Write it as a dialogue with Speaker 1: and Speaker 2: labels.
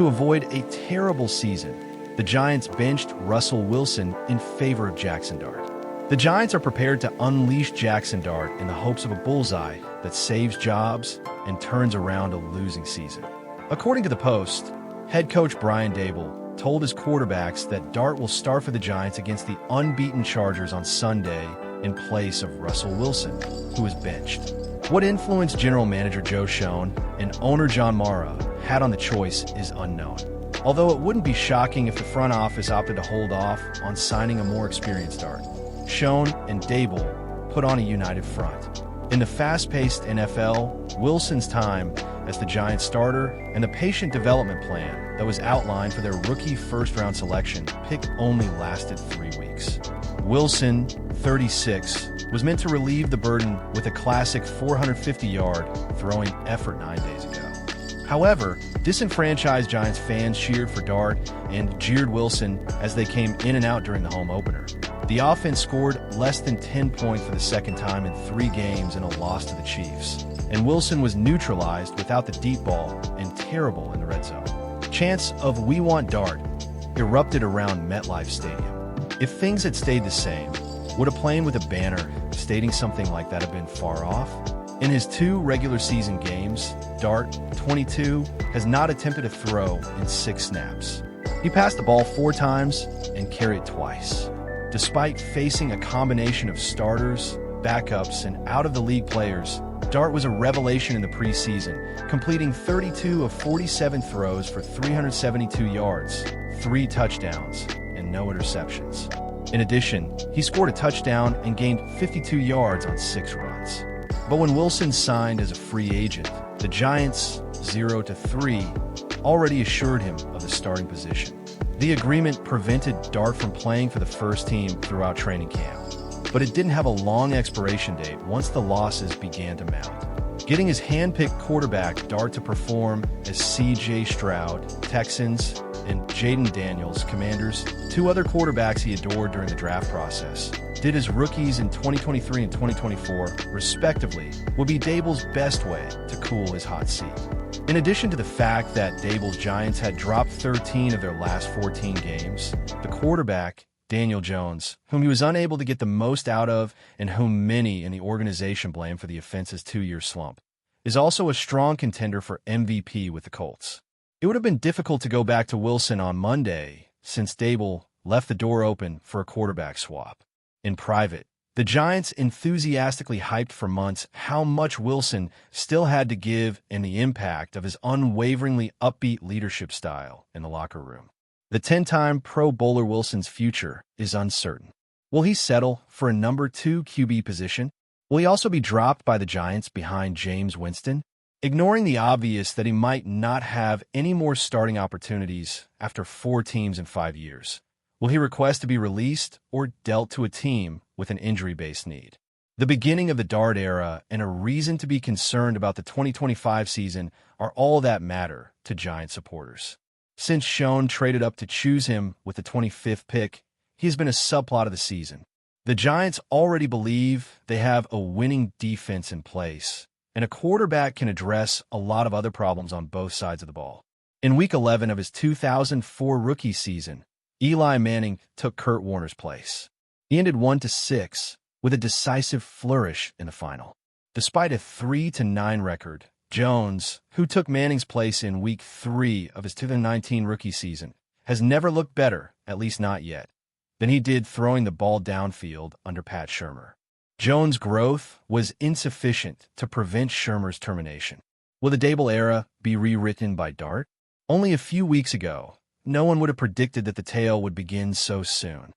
Speaker 1: To avoid a terrible season, the Giants benched Russell Wilson in favor of Jaxson Dart. The Giants are prepared to unleash Jaxson Dart in the hopes of a bullseye that saves jobs and turns around a losing season. According to the Post, head coach Brian Daboll told his quarterbacks that Dart will start for the Giants against the unbeaten Chargers on Sunday in place of Russell Wilson, who was benched. What influence general manager Joe Schoen and owner John Mara had on the choice is unknown, although it wouldn't be shocking if the front office opted to hold off on signing a more experienced Dart. Schoen and Daboll put on a united front. In the fast-paced NFL, Wilson's time as the Giants starter and the patient development plan that was outlined for their rookie first-round selection pick only lasted 3 weeks. Wilson, 36, was meant to relieve the burden with a classic 450-yard throwing effort 9 days ago. However, disenfranchised Giants fans cheered for Dart and jeered Wilson as they came in and out during the home opener. The offense scored less than 10 points for the second time in 3 games in a loss to the Chiefs, and Wilson was neutralized without the deep ball and terrible in the red zone. Chants of "We Want Dart" erupted around MetLife Stadium. If things had stayed the same, would a plane with a banner stating something like that have been far off? In his 2 regular season games, Dart, 22, has not attempted a throw in 6 snaps. He passed the ball 4 times and carried twice. Despite facing a combination of starters, backups, and out-of-the-league players, Dart was a revelation in the preseason, completing 32 of 47 throws for 372 yards, 3 touchdowns, and no interceptions. In addition, he scored a touchdown and gained 52 yards on 6 runs. But when Wilson signed as a free agent, the Giants, 0-3, already assured him of the starting position. The agreement prevented Dart from playing for the first team throughout training camp, but it didn't have a long expiration date once the losses began to mount. Getting his hand-picked quarterback Dart to perform as C.J. Stroud, Texans, and Jaden Daniels, Commanders, 2 other quarterbacks he adored during the draft process, did as rookies in 2023 and 2024, respectively, would be Daboll's best way to cool his hot seat. In addition to the fact that Daboll's Giants had dropped 13 of their last 14 games, the quarterback, Daniel Jones, whom he was unable to get the most out of and whom many in the organization blame for the offense's 2-year slump, is also a strong contender for MVP with the Colts. It would have been difficult to go back to Wilson on Monday since Daboll left the door open for a quarterback swap. In private, the Giants enthusiastically hyped for months how much Wilson still had to give and the impact of his unwaveringly upbeat leadership style in the locker room. The 10-time Pro Bowler Wilson's future is uncertain. Will he settle for a number 2 QB position? Will he also be dropped by the Giants behind Jameis Winston? Ignoring the obvious that he might not have any more starting opportunities after 4 teams in 5 years, will he request to be released or dealt to a team with an injury-based need? The beginning of the Dart era and a reason to be concerned about the 2025 season are all that matter to Giant supporters. Since Schoen traded up to choose him with the 25th pick, he has been a subplot of the season. The Giants already believe they have a winning defense in place, and a quarterback can address a lot of other problems on both sides of the ball. In Week 11 of his 2004 rookie season, Eli Manning took Kurt Warner's place. He ended 1-6 with a decisive flourish in the final. Despite a 3-9 record, Jones, who took Manning's place in Week 3 of his 2019 rookie season, has never looked better, at least not yet, than he did throwing the ball downfield under Pat Shurmur. Jones' growth was insufficient to prevent Shurmur's termination. Will the Daboll era be rewritten by Dart? Only a few weeks ago, no one would have predicted that the tale would begin so soon.